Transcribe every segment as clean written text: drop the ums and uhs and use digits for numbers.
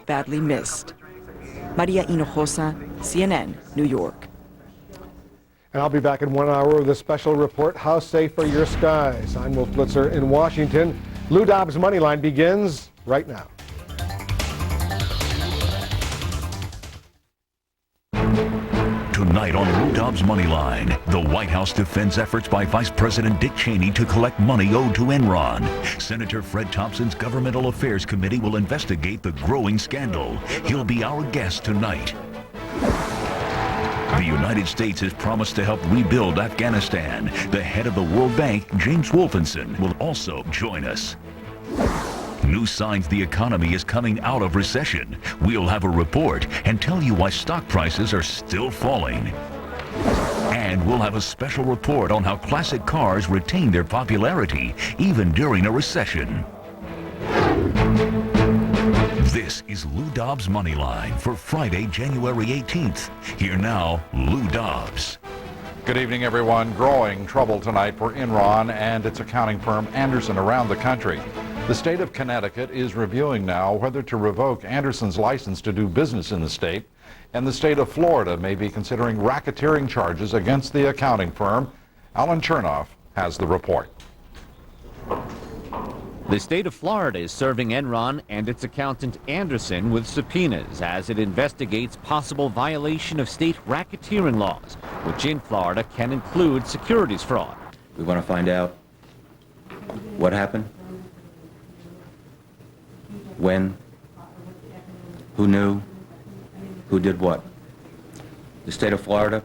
badly missed. Maria Hinojosa, CNN, New York. And I'll be back in 1 hour with a special report, How Safe Are Your Skies? I'm Wolf Blitzer in Washington. Lou Dobbs Moneyline begins right now. Tonight on Lou Dobbs Moneyline, the White House defends efforts by Vice President Dick Cheney to collect money owed to Enron. Senator Fred Thompson's Governmental Affairs Committee will investigate the growing scandal. He'll be our guest tonight. The United States has promised to help rebuild Afghanistan. The head of the World Bank, James Wolfenson, will also join us. New signs the economy is coming out of recession. We'll have a report and tell you why stock prices are still falling. And we'll have a special report on how classic cars retain their popularity even during a recession. This is Lou Dobbs Moneyline for Friday, January 18th. Here now, Lou Dobbs. Good evening, everyone. Growing trouble tonight for Enron and its accounting firm Andersen around the country. The state of Connecticut is reviewing now whether to revoke Andersen's license to do business in the state, and the state of Florida may be considering racketeering charges against the accounting firm. Alan Chernoff has the report. The state of Florida is serving Enron and its accountant Andersen with subpoenas as it investigates possible violation of state racketeering laws, which in Florida can include securities fraud. We want to find out what happened, when, who knew, who did what. The state of Florida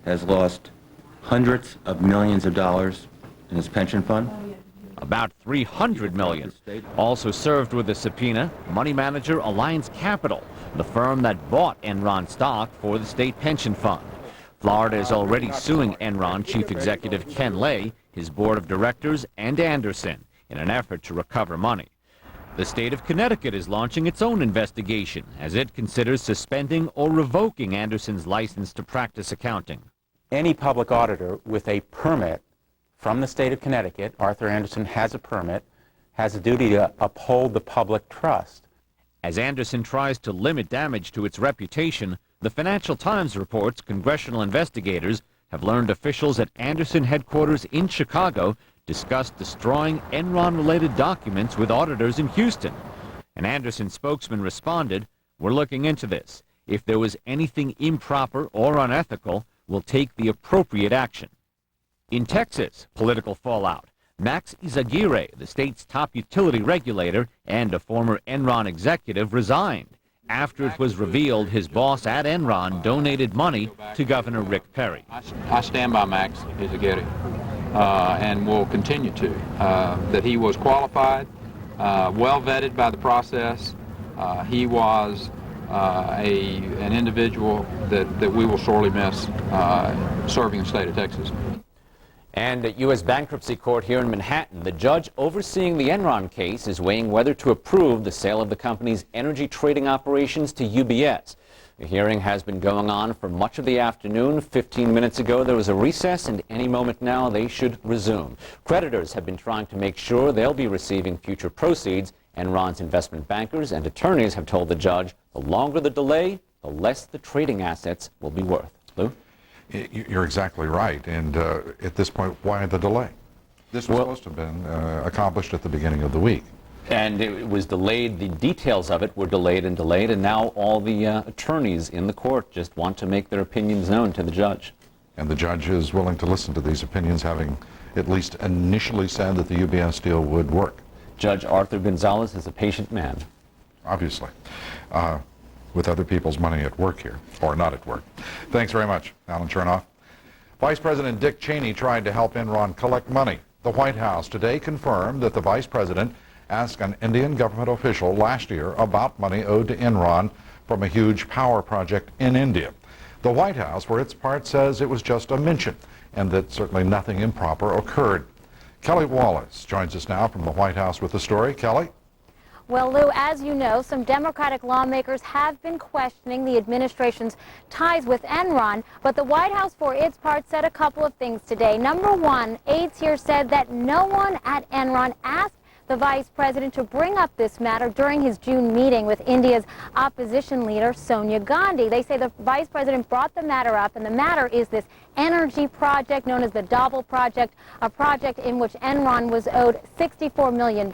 has lost hundreds of millions of dollars in its pension fund. About $300 million. Also served with a subpoena, money manager Alliance Capital, the firm that bought Enron stock for the state pension fund. Florida is already suing Enron Chief Executive Ken Lay, his board of directors, and Andersen in an effort to recover money. The state of Connecticut is launching its own investigation as it considers suspending or revoking Andersen's license to practice accounting. Any public auditor with a permit from the state of Connecticut, Arthur Andersen has a permit, has a duty to uphold the public trust. As Andersen tries to limit damage to its reputation, the Financial Times reports congressional investigators have learned officials at Andersen headquarters in Chicago discussed destroying Enron-related documents with auditors in Houston. An Andersen spokesman responded, "We're looking into this. If there was anything improper or unethical, we'll take the appropriate action." In Texas, political fallout. Max Izaguirre, the state's top utility regulator and a former Enron executive, resigned after it was revealed his boss at Enron donated money to Governor Rick Perry. I stand by Max Izaguirre. And will continue to, that he was qualified, well vetted by the process. He was an individual that we will sorely miss serving the state of Texas. And at U.S. Bankruptcy Court here in Manhattan, the judge overseeing the Enron case is weighing whether to approve the sale of the company's energy trading operations to UBS. The hearing has been going on for much of the afternoon. 15 minutes ago, there was a recess, and any moment now, they should resume. Creditors have been trying to make sure they'll be receiving future proceeds. Enron's investment bankers and attorneys have told the judge the longer the delay, the less the trading assets will be worth. Lou? You're exactly right. And at this point, why the delay? This was supposed to have been accomplished at the beginning of the week. And it was delayed. The details of it were delayed, and now all the attorneys in the court just want to make their opinions known to the judge. And the judge is willing to listen to these opinions, having at least initially said that the UBS deal would work. Judge Arthur Gonzalez is a patient man. Obviously. With other people's money at work here, or not at work. Thanks very much, Alan Chernoff. Vice President Dick Cheney tried to help Enron collect money. The White House today confirmed that the Vice President asked an Indian government official last year about money owed to Enron from a huge power project in India. The White House, for its part, says it was just a mention and that certainly nothing improper occurred. Kelly Wallace joins us now from the White House with the story. Kelly? Well, Lou, as you know, some Democratic lawmakers have been questioning the administration's ties with Enron, but the White House, for its part, said a couple of things today. Number one, aides here said that no one at Enron asked the vice president to bring up this matter during his June meeting with India's opposition leader, Sonia Gandhi. They say the vice president brought the matter up, and the matter is this energy project known as the Dobbs project, a project in which Enron was owed $64 million.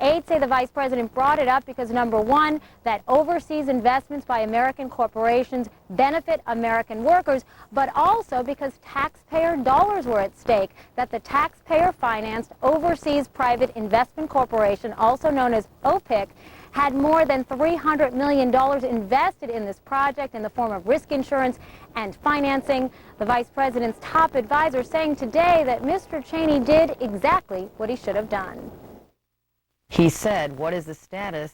Aides say the vice president brought it up because, number one, that overseas investments by American corporations benefit American workers, but also because taxpayer dollars were at stake, that the taxpayer-financed overseas private investment corporation, also known as OPIC, had more than $300 million invested in this project in the form of risk insurance and financing. The vice president's top advisor saying today that Mr. Cheney did exactly what he should have done. He said, what is the status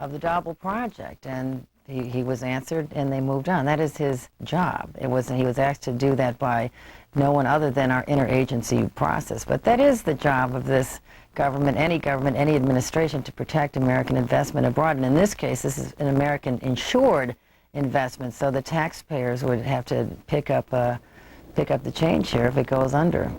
of the Dobbs project? And he was answered, and they moved on. That is his job. He was asked to do that by no one other than our interagency process. But that is the job of this government, any administration, to protect American investment abroad. And in this case, this is an American insured investment, so the taxpayers would have to pick up the change here if it goes under.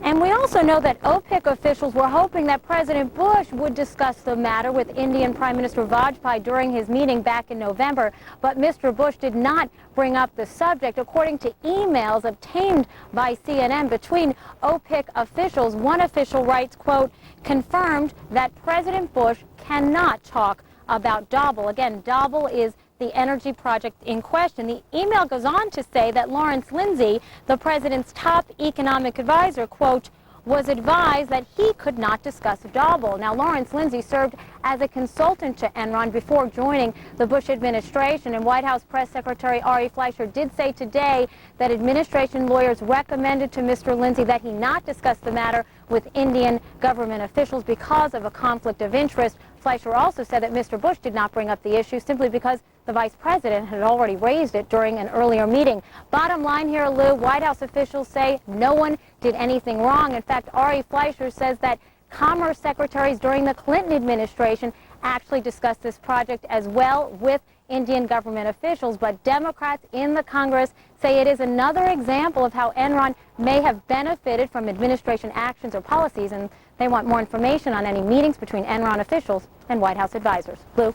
And we also know that OPIC officials were hoping that President Bush would discuss the matter with Indian Prime Minister Vajpayee during his meeting back in November, but Mr. Bush did not bring up the subject. According to emails obtained by CNN between OPIC officials, one official writes, quote, confirmed that President Bush cannot talk about Dobbs. Again, Dobbs is the energy project in question. The email goes on to say that Lawrence Lindsay, the president's top economic advisor, quote, was advised that he could not discuss Dobbs. Now, Lawrence Lindsay served as a consultant to Enron before joining the Bush administration, and White House Press Secretary Ari Fleischer did say today that administration lawyers recommended to Mr. Lindsay that he not discuss the matter with Indian government officials because of a conflict of interest. Fleischer also said that Mr. Bush did not bring up the issue simply because the vice president had already raised it during an earlier meeting. Bottom line here, Lou, White House officials say no one did anything wrong. In fact, Ari Fleischer says that Commerce secretaries during the Clinton administration actually discussed this project as well with Indian government officials, but Democrats in the Congress say it is another example of how Enron may have benefited from administration actions or policies, and they want more information on any meetings between Enron officials and White House advisors. Lou?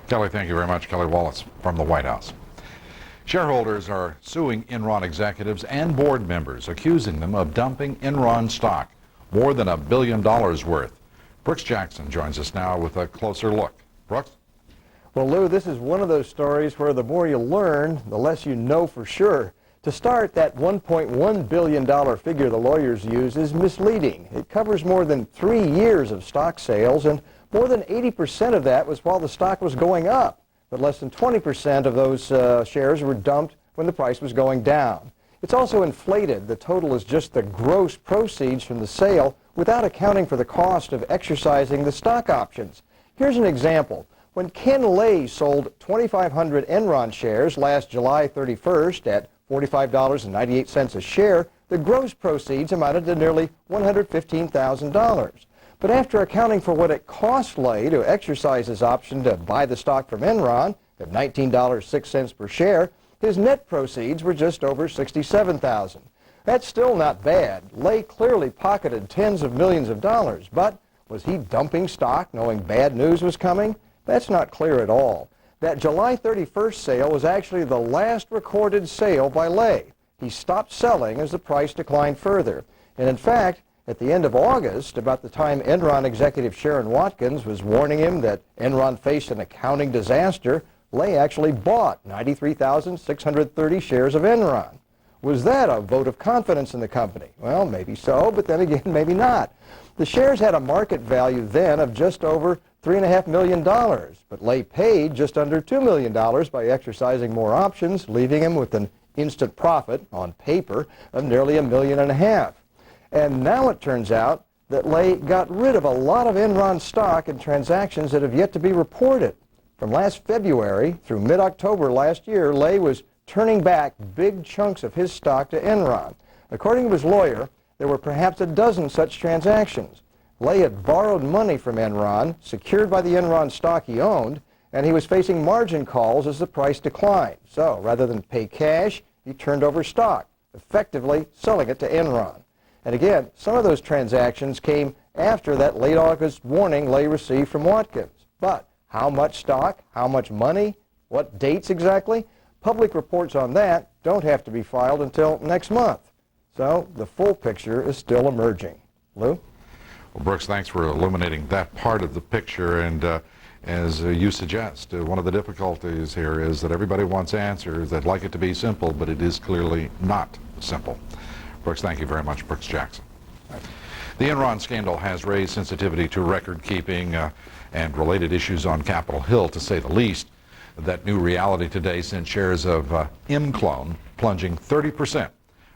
Kelly, thank you very much. Kelly Wallace from the White House. Shareholders are suing Enron executives and board members, accusing them of dumping Enron stock, more than $1 billion worth. Brooks Jackson joins us now with a closer look. Brooks? Well, Lou, this is one of those stories where the more you learn, the less you know for sure. To start, that $1.1 billion figure the lawyers use is misleading. It covers more than 3 years of stock sales, and more than 80% of that was while the stock was going up, but less than 20% of those shares were dumped when the price was going down. It's also inflated. The total is just the gross proceeds from the sale without accounting for the cost of exercising the stock options. Here's an example. When Ken Lay sold 2,500 Enron shares last July 31st at $45.98 a share, the gross proceeds amounted to nearly $115,000. But after accounting for what it cost Lay to exercise his option to buy the stock from Enron at $19.06 per share, his net proceeds were just over $67,000. That's still not bad. Lay clearly pocketed tens of millions of dollars, but was he dumping stock knowing bad news was coming? That's not clear at all. That July 31st sale was actually the last recorded sale by Lay. He stopped selling as the price declined further. And in fact, at the end of August, about the time Enron executive Sharon Watkins was warning him that Enron faced an accounting disaster, Lay actually bought 93,630 shares of Enron. Was that a vote of confidence in the company? Well, maybe so, but then again, maybe not. The shares had a market value then of just over $3.5 million, but Lay paid just under $2 million by exercising more options, leaving him with an instant profit on paper of nearly $1.5 million. And now it turns out that Lay got rid of a lot of Enron stock in transactions that have yet to be reported. From last February through mid-October last year, Lay was turning back big chunks of his stock to Enron. According to his lawyer, there were perhaps a dozen such transactions. Lay had borrowed money from Enron, secured by the Enron stock he owned, and he was facing margin calls as the price declined. So rather than pay cash, he turned over stock, effectively selling it to Enron. And again, some of those transactions came after that late August warning Lay received from Watkins. But how much stock, how much money, what dates exactly? Public reports on that don't have to be filed until next month. So the full picture is still emerging. Lou? Well, Brooks, thanks for illuminating that part of the picture. And as you suggest, one of the difficulties here is that everybody wants answers. They'd like it to be simple, but it is clearly not simple. Brooks, thank you very much. Brooks Jackson. The Enron scandal has raised sensitivity to record-keeping and related issues on Capitol Hill, to say the least. That new reality today sent shares of Clone plunging 30%.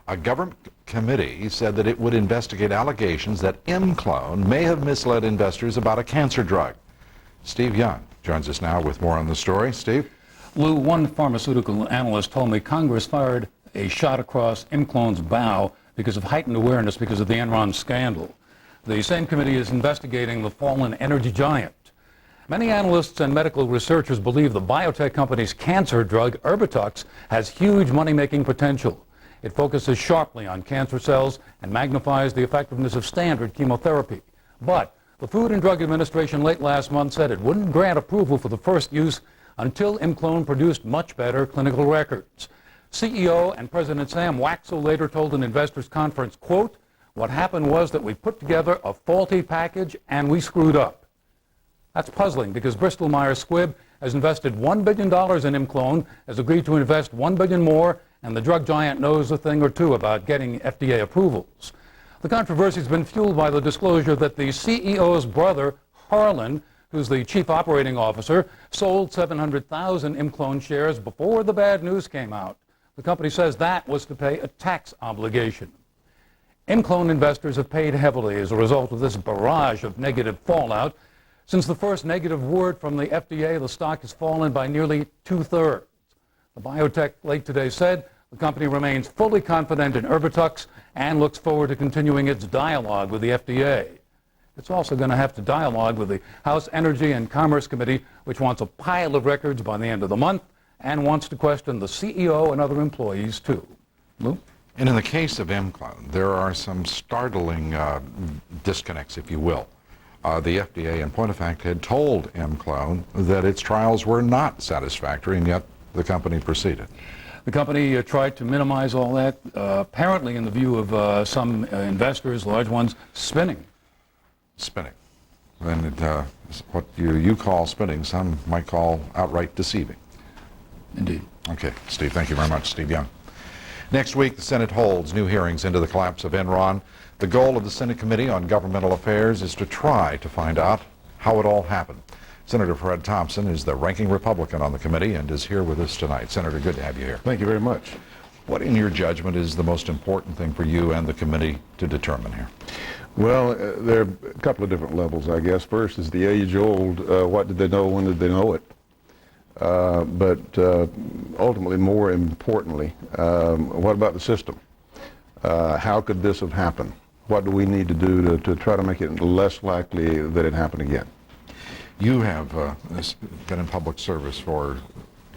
A government committee said that it would investigate allegations that Clone may have misled investors about a cancer drug. Steve Young joins us now with more on the story. Steve? Lou, one pharmaceutical analyst told me Congress fired a shot across Clone's bow because of heightened awareness because of the Enron scandal. The same committee is investigating the fallen energy giant. Many analysts and medical researchers believe the biotech company's cancer drug, Erbitux, has huge money-making potential. It focuses sharply on cancer cells and magnifies the effectiveness of standard chemotherapy. But the Food and Drug Administration late last month said it wouldn't grant approval for the first use until Clone produced much better clinical records. CEO and President Sam Waxel later told an investors conference, quote, "What happened was that we put together a faulty package and we screwed up." That's puzzling because Bristol Myers Squibb has invested $1 billion in Clone, has agreed to invest $1 billion more, and the drug giant knows a thing or two about getting FDA approvals. The controversy has been fueled by the disclosure that the CEO's brother, Harlan, who's the chief operating officer, sold 700,000 Clone shares before the bad news came out. The company says that was to pay a tax obligation. Clone investors have paid heavily as a result of this barrage of negative fallout. Since the first negative word from the FDA, the stock has fallen by nearly 2/3. The biotech late today said the company remains fully confident in Erbitux and looks forward to continuing its dialogue with the FDA. It's also going to have to dialogue with the House Energy and Commerce Committee, which wants a pile of records by the end of the month and wants to question the CEO and other employees too. Lou? And in the case of Clone, there are some startling disconnects, if you will. The FDA, in point of fact, had told Clone that its trials were not satisfactory, and yet the company proceeded. The company tried to minimize all that, apparently in the view of some investors, large ones, spinning. Spinning. And what you call spinning, some might call outright deceiving. Indeed. Okay, Steve, thank you very much. Steve Young. Next week, the Senate holds new hearings into the collapse of Enron. The goal of the Senate Committee on Governmental Affairs is to try to find out how it all happened. Senator Fred Thompson is the ranking Republican on the committee and is here with us tonight. Senator, good to have you here. Thank you very much. What, in your judgment, is the most important thing for you and the committee to determine here? Well, there are a couple of different levels, I guess. First is the age-old, what did they know, when did they know it? But ultimately, more importantly, what about the system? How could this have happened? What do we need to do to try to make it less likely that it happen again? You have been in public service for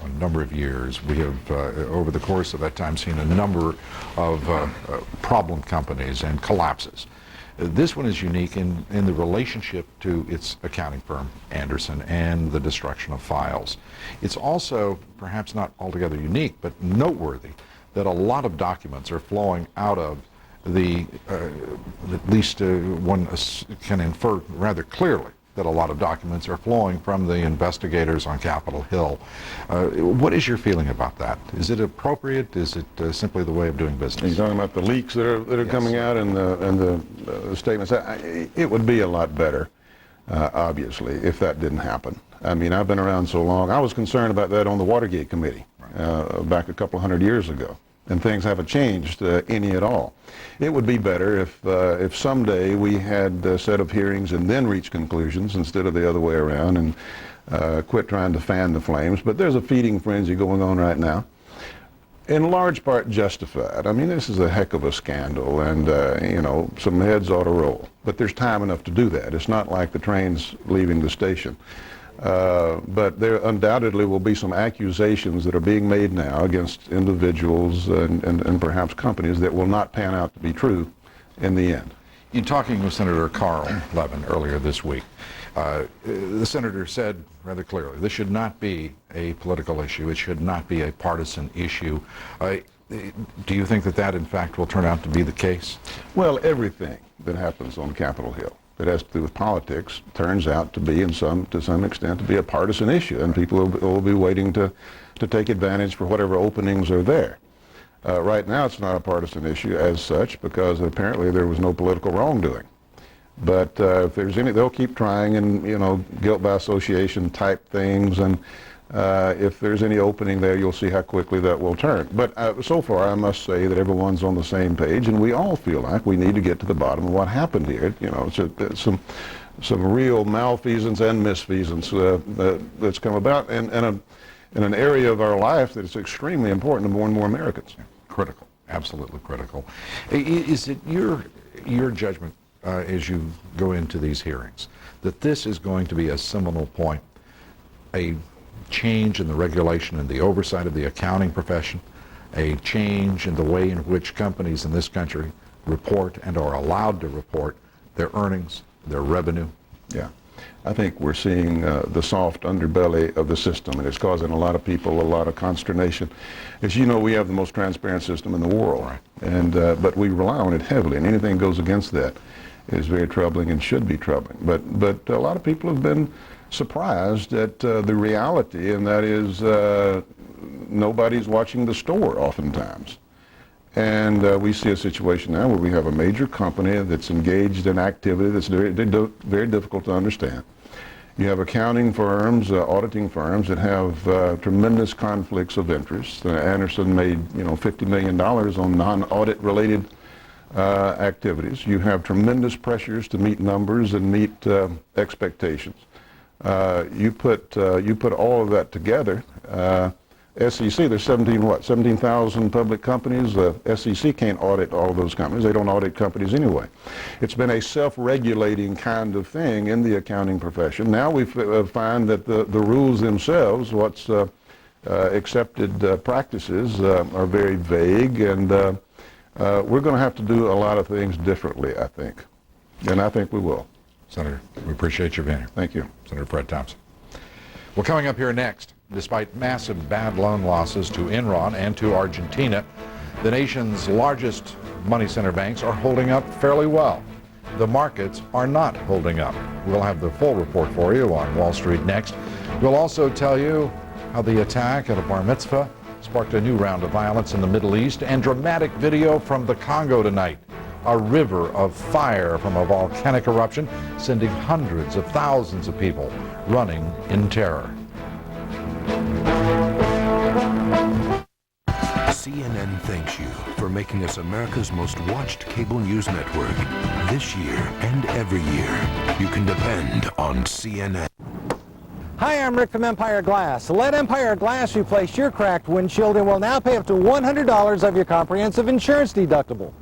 a number of years. We have, over the course of that time, seen a number of problem companies and collapses. This one is unique in the relationship to its accounting firm, Andersen, and the destruction of files. It's also, perhaps not altogether unique, but noteworthy that a lot of documents are flowing out of the, at least one can infer rather clearly that a lot of documents are flowing from the investigators on Capitol Hill. What is your feeling about that? Is it appropriate? Is it simply the way of doing business? You're talking about the leaks that are yes, coming out and the statements. It would be a lot better, obviously, if that didn't happen. I mean, I've been around so long. I was concerned about that on the Watergate Committee back a couple hundred years ago. And things haven't changed any at all. It would be better if someday we had a set of hearings and then reach conclusions instead of the other way around and quit trying to fan the flames. But there's a feeding frenzy going on right now, in large part justified. I mean, this is a heck of a scandal, and you know, some heads ought to roll. But there's time enough to do that. It's not like the train's leaving the station. But there undoubtedly will be some accusations that are being made now against individuals and perhaps companies that will not pan out to be true in the end. In talking with Senator Carl Levin earlier this week, the senator said rather clearly, this should not be a political issue. It should not be a partisan issue. Do you think that that, in fact, will turn out to be the case? Well, everything that happens on Capitol Hill that has to do with politics turns out to be, to some extent, to be a partisan issue, and people will be waiting to take advantage for whatever openings are there. Right now, it's not a partisan issue as such because apparently there was no political wrongdoing. But if there's any, they'll keep trying, and guilt by association type things, and if there's any opening there, you'll see how quickly that will turn. But so far, I must say that everyone's on the same page, and we all feel like we need to get to the bottom of what happened here. It's some real malfeasance and misfeasance that's come about, and in an area of our life that is extremely important to more and more Americans. Critical, absolutely critical. Is it your judgment as you go into these hearings that this is going to be a seminal point, a change in the regulation and the oversight of the accounting profession, a change in the way in which companies in this country report and are allowed to report their earnings, their revenue? Yeah. I think we're seeing the soft underbelly of the system, and it's causing a lot of people a lot of consternation. As you know, we have the most transparent system in the world, right, and but we rely on it heavily, and anything goes against that is very troubling and should be troubling. But a lot of people have been surprised at the reality, and that is nobody's watching the store oftentimes. And we see a situation now where we have a major company that's engaged in activity that's very difficult to understand. You have accounting firms, auditing firms that have tremendous conflicts of interest. Anderson made, $50 million on non-audit related activities. You have tremendous pressures to meet numbers and meet expectations. You put all of that together. SEC, there's 17,000 public companies. SEC can't audit all of those companies. They don't audit companies anyway. It's been a self-regulating kind of thing in the accounting profession. Now we find that the rules themselves, what's accepted practices, are very vague, and we're going to have to do a lot of things differently, I think. And I think we will. Senator, we appreciate your being here. Thank you. Senator Fred Thompson. Well, coming up here next, despite massive bad loan losses to Enron and to Argentina, the nation's largest money center banks are holding up fairly well. The markets are not holding up. We'll have the full report for you on Wall Street next. We'll also tell you how the attack at a bar mitzvah sparked a new round of violence in the Middle East, and dramatic video from the Congo tonight. A river of fire from a volcanic eruption, sending hundreds of thousands of people running in terror. CNN thanks you for making us America's most watched cable news network. This year and every year, you can depend on CNN. Hi, I'm Rick from Empire Glass. Let Empire Glass replace your cracked windshield and will now pay up to $100 of your comprehensive insurance deductible.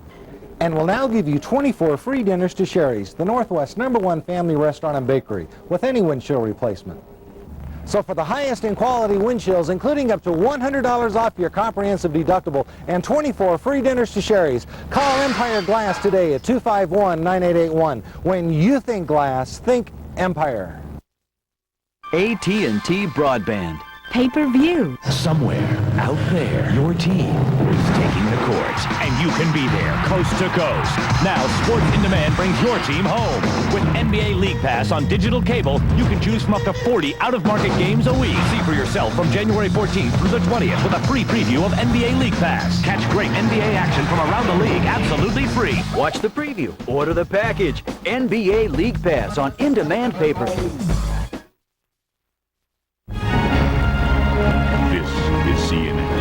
And will now give you 24 free dinners to Sherry's, the Northwest's #1 family restaurant and bakery, with any windshield replacement. So for the highest in quality windshields, including up to $100 off your comprehensive deductible and 24 free dinners to Sherry's, call Empire Glass today at 251-9881. When you think glass, think Empire. AT&T Broadband. Pay-per-view. Somewhere out there, your team is taking the court, and you can be there coast to coast. Now, Sports in Demand brings your team home. With NBA League Pass on digital cable, you can choose from up to 40 out-of-market games a week. See for yourself from January 14th through the 20th with a free preview of NBA League Pass. Catch great NBA action from around the league absolutely free. Watch the preview. Order the package. NBA League Pass on in-demand pay-per-view. This is CNN.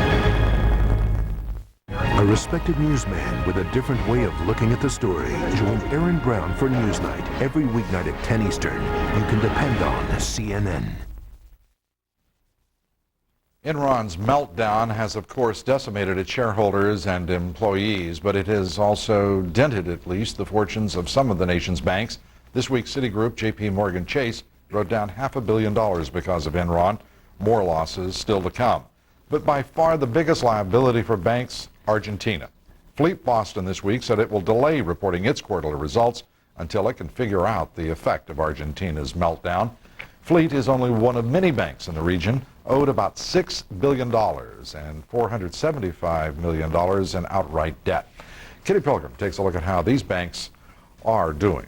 A respected newsman with a different way of looking at the story. Join Aaron Brown for Newsnight every weeknight at 10 Eastern. You can depend on CNN. Enron's meltdown has, of course, decimated its shareholders and employees, but it has also dented, at least, the fortunes of some of the nation's banks. This week, Citigroup, J.P. Morgan Chase wrote down $500 million because of Enron. More losses still to come. But by far the biggest liability for banks, Argentina. Fleet Boston this week said it will delay reporting its quarterly results until it can figure out the effect of Argentina's meltdown. Fleet is only one of many banks in the region, owed about $6 billion and $475 million in outright debt. Kitty Pilgrim takes a look at how these banks are doing.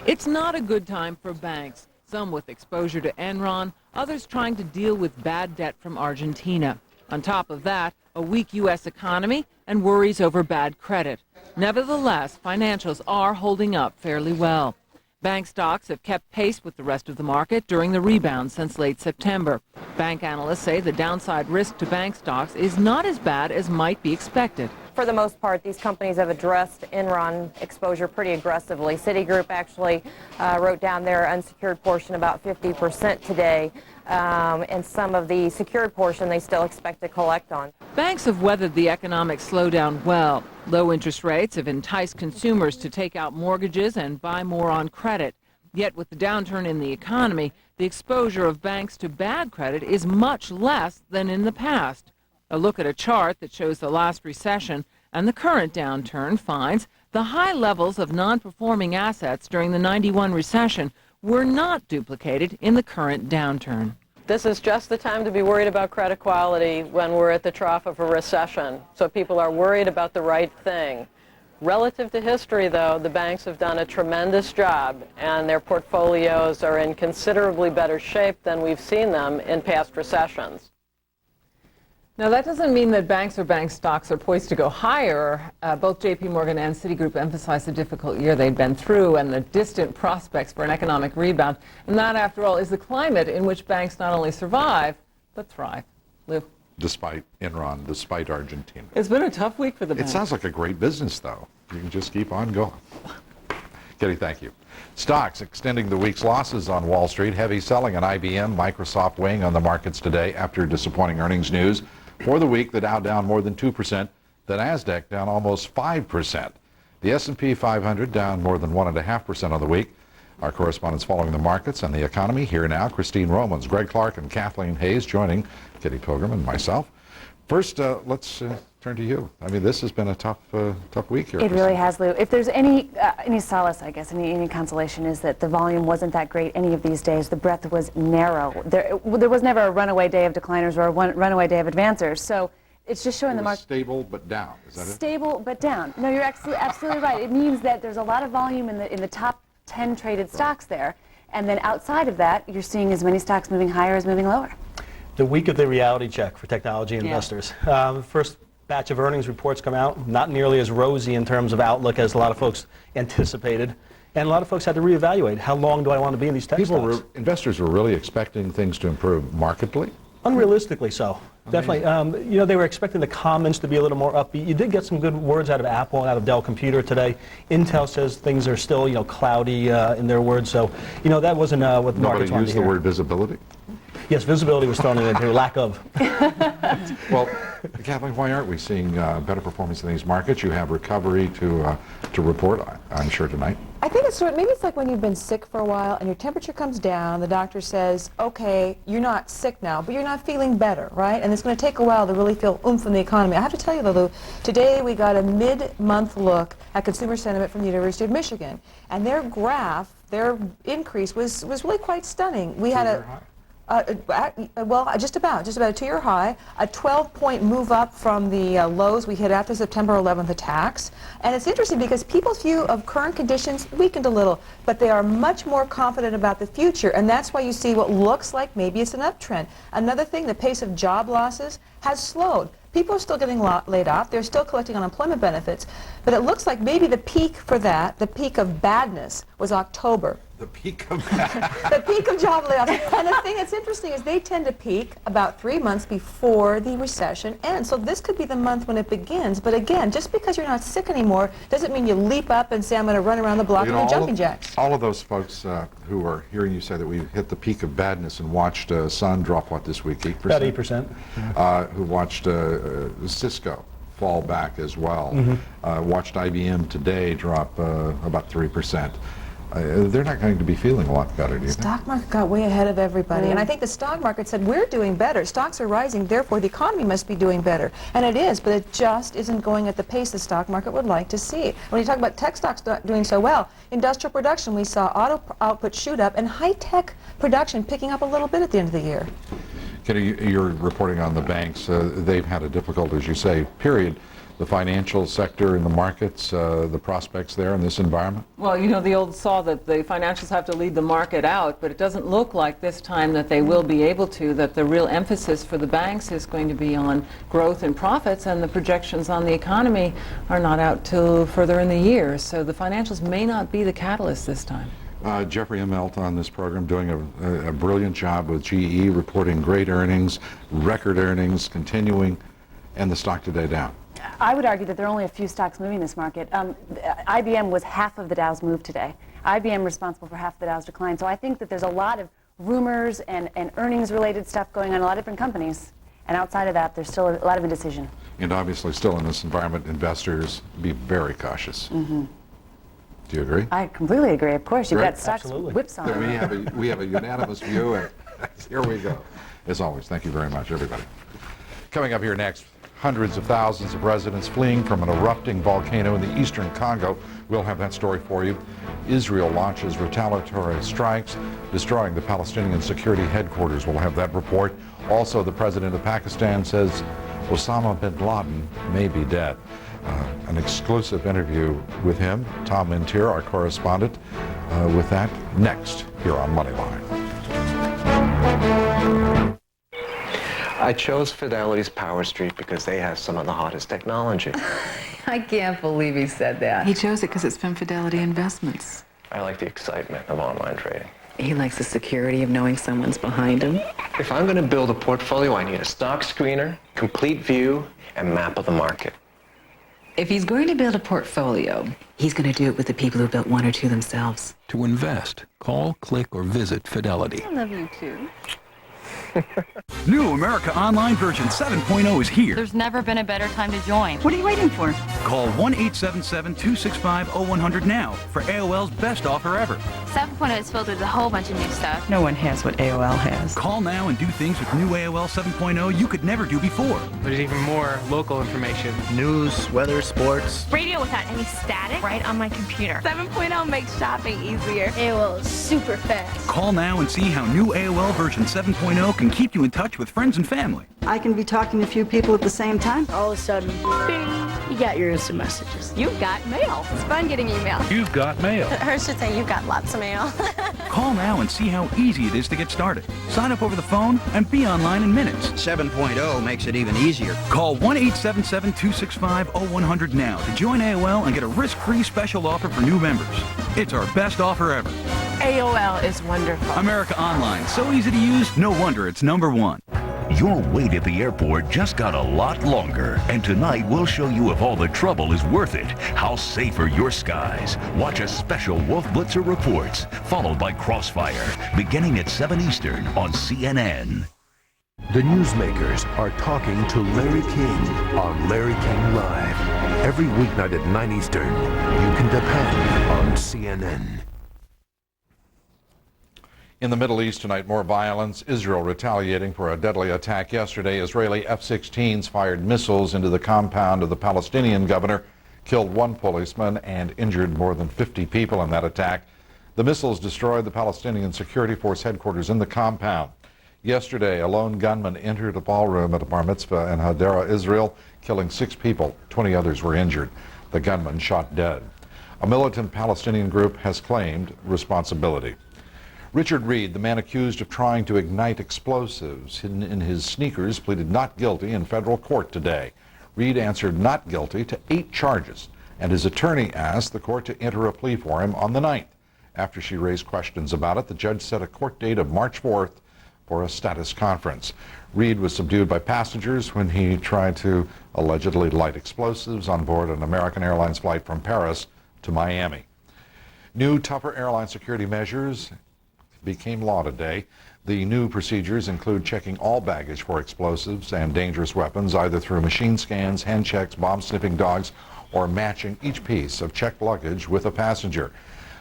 It's not a good time for banks, some with exposure to Enron, others trying to deal with bad debt from Argentina. On top of that, a weak U.S. economy and worries over bad credit. Nevertheless, financials are holding up fairly well. Bank stocks have kept pace with the rest of the market during the rebound since late September. Bank analysts say the downside risk to bank stocks is not as bad as might be expected. For the most part, these companies have addressed Enron exposure pretty aggressively. Citigroup actually wrote down their unsecured portion about 50% today, and some of the secured portion they still expect to collect on. Banks have weathered the economic slowdown well. Low interest rates have enticed consumers to take out mortgages and buy more on credit. Yet with the downturn in the economy, the exposure of banks to bad credit is much less than in the past. A look at a chart that shows the last recession and the current downturn finds the high levels of non-performing assets during the '91 recession were not duplicated in the current downturn. This is just the time to be worried about credit quality when we're at the trough of a recession. So people are worried about the right thing. Relative to history, though, the banks have done a tremendous job, and their portfolios are in considerably better shape than we've seen them in past recessions. Now, that doesn't mean that banks or bank stocks are poised to go higher. Both J.P. Morgan and Citigroup emphasized the difficult year they'd been through and the distant prospects for an economic rebound. And that, after all, is the climate in which banks not only survive, but thrive. Lou? Despite Enron, despite Argentina. It's been a tough week for the It banks. sounds like a great business, though. You can just keep on going. Kitty, thank you. Stocks extending the week's losses on Wall Street. Heavy selling on IBM, Microsoft weighing on the markets today after disappointing earnings news. For the week, the Dow down more than 2%, the Nasdaq down almost 5%. The S&P 500 down more than 1.5% on the week. Our correspondents following the markets and the economy here now. Christine Romans, Greg Clark, and Kathleen Hayes joining Kitty Pilgrim and myself. First, let's turn to you. I mean, this has been a tough week here. It really has, Lou. If there's any solace, I guess, any consolation, is that the volume wasn't that great any of these days. The breadth was narrow. There was never a runaway day of decliners or a runaway day of advancers. So it's just showing the market stable but down. Is that it? Stable but down. No, you're absolutely right. It means that there's a lot of volume in the top 10 traded stocks there, and then outside of that, you're seeing as many stocks moving higher as moving lower. The week of the reality check for technology investors. First batch of earnings reports come out, not nearly as rosy in terms of outlook as a lot of folks anticipated. And a lot of folks had to reevaluate, how long do I want to be in these tech stocks? Investors were really expecting things to improve markedly? Unrealistically so. Definitely. They were expecting the comments to be a little more upbeat. You did get some good words out of Apple and out of Dell Computer today. Intel says things are still, cloudy in their words. So, that wasn't what the markets wanted to hear. Nobody used the word visibility? Yes, visibility was thrown into lack of. Well, Kathleen, why aren't we seeing better performance in these markets? You have recovery to report, I'm sure, tonight. I think maybe it's like when you've been sick for a while and your temperature comes down, the doctor says, okay, you're not sick now, but you're not feeling better, right? And it's going to take a while to really feel oomph in the economy. I have to tell you, Lou, today we got a mid-month look at consumer sentiment from the University of Michigan, and their graph, their increase was really quite stunning. We had just about a 2-year high, a 12-point move up from the lows we hit after September 11th attacks. And it's interesting because people's view of current conditions weakened a little, but they are much more confident about the future, and that's why you see what looks like maybe it's an uptrend. Another thing, the pace of job losses has slowed. People are still getting laid off. They're still collecting unemployment benefits. But it looks like maybe the peak for that, the peak of badness, was October. The peak of badness. The peak of job layoffs. And the thing that's interesting is they tend to peak about 3 months before the recession ends. So this could be the month when it begins. But again, just because you're not sick anymore doesn't mean you leap up and say, I'm going to run around the block in jumping jacks. All of those folks who are hearing you say that we hit the peak of badness and watched Sun drop, what, this week, 8%? About 8%. Who watched Cisco fall back as well. Watched IBM today drop about 3%. they're not going to be feeling a lot better, do you think? Stock market got way ahead of everybody, and I think the stock market said, we're doing better. Stocks are rising, therefore the economy must be doing better. And it is, but it just isn't going at the pace the stock market would like to see. When you talk about tech stocks doing so well, industrial production, we saw auto output shoot up, and high-tech production picking up a little bit at the end of the year. Kenny, you're reporting on the banks. They've had a difficult, as you say, period. The financial sector in the markets, the prospects there in this environment? Well, you know, the old saw that the financials have to lead the market out, but it doesn't look like this time that they will be able to, that the real emphasis for the banks is going to be on growth and profits, and the projections on the economy are not out till further in the year. So the financials may not be the catalyst this time. Jeffrey Immelt on this program doing a brilliant job with GE, reporting great earnings, record earnings continuing, and the stock today down. I would argue that there are only a few stocks moving in this market. IBM was half of the Dow's move today. IBM responsible for half of the Dow's decline. So I think that there's a lot of rumors and earnings-related stuff going on in a lot of different companies. And outside of that, there's still a lot of indecision. And obviously still in this environment, investors be very cautious. Mm-hmm. Do you agree? I completely agree. Of course, you've Right. got stocks whipsawing. So we have a unanimous view, and here we go. As always, thank you very much, everybody. Coming up here next, hundreds of thousands of residents fleeing from an erupting volcano in the eastern Congo. We'll have that story for you. Israel launches retaliatory strikes, destroying the Palestinian security headquarters. We'll have that report. Also, the president of Pakistan says Osama bin Laden may be dead. An exclusive interview with him. Tom Mintier, our correspondent, with that next here on Moneyline. I chose Fidelity's Power Street because they have some of the hottest technology. I can't believe he said that. He chose it because it's from Fidelity Investments. I like the excitement of online trading. He likes the security of knowing someone's behind him. If I'm going to build a portfolio, I need a stock screener, complete view, and map of the market. If he's going to build a portfolio, he's going to do it with the people who built one or two themselves. To invest, call, click, or visit Fidelity. I love you too. New America Online version 7.0 is here. There's never been a better time to join. What are you waiting for? Call 1-877-265-0100 now for AOL's best offer ever. 7.0 is filled with a whole bunch of new stuff. No one has what AOL has. Call now and do things with new AOL 7.0 you could never do before. There's even more local information. News, weather, sports. Radio without any static right on my computer. 7.0 makes shopping easier. AOL is super fast. Call now and see how new AOL version 7.0 can keep you in touch with friends and family. I can be talking to a few people at the same time. All of a sudden, bing, you got your instant messages. You've got mail. It's fun getting email. You've got mail. Hers should say you've got lots of mail. Call now and see how easy it is to get started. Sign up over the phone and be online in minutes. 7.0 makes it even easier. Call 1-877-265-0100 now to join AOL and get a risk-free special offer for new members. It's our best offer ever. AOL is wonderful. America Online, so easy to use, no wonder it's #1. Your wait at the airport just got a lot longer, and tonight we'll show you if all the trouble is worth it. How safe are your skies? Watch a special Wolf Blitzer Reports, followed by Crossfire, beginning at 7 Eastern on CNN. The newsmakers are talking to Larry King on Larry King Live. Every weeknight at 9 Eastern. You can depend on CNN. In the Middle East tonight, more violence. Israel retaliating for a deadly attack yesterday. Israeli F-16s fired missiles into the compound of the Palestinian governor, killed one policeman and injured more than 50 people in that attack. The missiles destroyed the Palestinian Security Force headquarters in the compound. Yesterday, a lone gunman entered a ballroom at a bar mitzvah in Hadera, Israel, killing 6 people. 20 others were injured. The gunman shot dead. A militant Palestinian group has claimed responsibility. Richard Reed, the man accused of trying to ignite explosives hidden in his sneakers, pleaded not guilty in federal court today. Reed answered not guilty to 8 charges, and his attorney asked the court to enter a plea for him on the 9th. After she raised questions about it, the judge set a court date of March 4th for a status conference. Reed was subdued by passengers when he tried to allegedly light explosives on board an American Airlines flight from Paris to Miami. New, tougher airline security measures became law today. The new procedures include checking all baggage for explosives and dangerous weapons, either through machine scans, hand checks, bomb-sniffing dogs, or matching each piece of checked luggage with a passenger.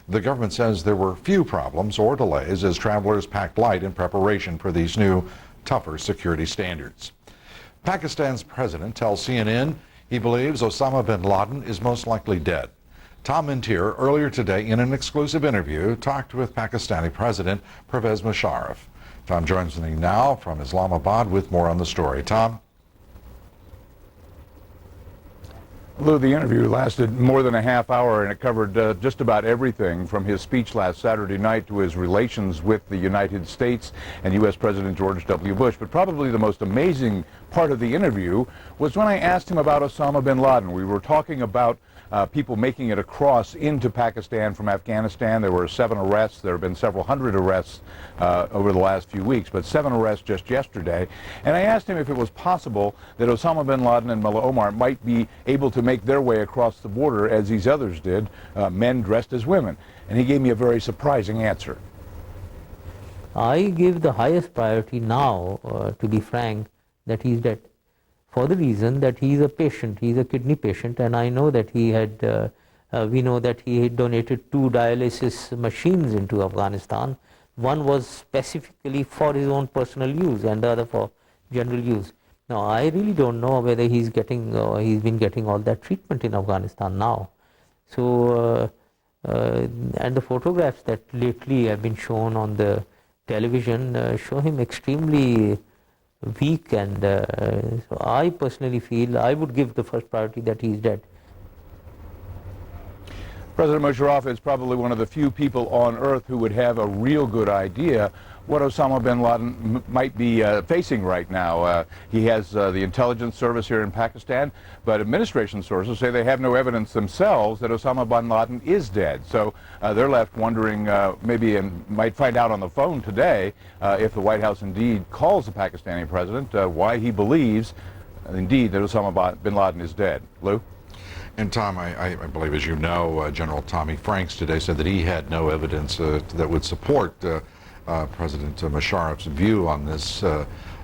The government says there were few problems or delays as travelers packed light in preparation for these new, tougher security standards. Pakistan's president tells CNN he believes Osama bin Laden is most likely dead. Tom Mintier, earlier today in an exclusive interview, talked with Pakistani President Pervez Musharraf. Tom joins me now from Islamabad with more on the story. Tom? Lou, the interview lasted more than a half hour, and it covered just about everything from his speech last Saturday night to his relations with the United States and U.S. President George W. Bush. But probably the most amazing part of the interview was when I asked him about Osama bin Laden. We were talking about people making it across into Pakistan from Afghanistan. There were 7 arrests. There have been several hundred arrests over the last few weeks, but 7 arrests just yesterday. And I asked him if it was possible that Osama bin Laden and Mullah Omar might be able to make their way across the border as these others did, men dressed as women. And he gave me a very surprising answer. I give the highest priority now, to be frank, that he's dead. For the reason that he is a patient, he is a kidney patient, and I know that he had, we know that he had donated 2 dialysis machines into Afghanistan. One was specifically for his own personal use and the other for general use. Now, I really don't know whether he's getting, he's been getting all that treatment in Afghanistan now. So, and the photographs that lately have been shown on the television show him extremely weak, and so I personally feel I would give the first priority that he is dead. President Musharraf is probably one of the few people on earth who would have a real good idea what Osama bin Laden might be facing right now. He has the intelligence service here in Pakistan, but administration sources say they have no evidence themselves that Osama bin Laden is dead. So they're left wondering, maybe, and might find out on the phone today, if the White House indeed calls the Pakistani president, why he believes, indeed, that Osama bin Laden is dead. Lou? And Tom, I believe, as you know, General Tommy Franks today said that he had no evidence that would support President Musharraf's view on this,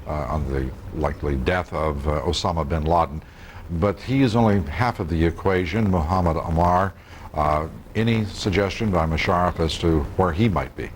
on the likely death of Osama bin Laden. But he is only half of the equation. Muhammad Omar, any suggestion by Musharraf as to where he might be?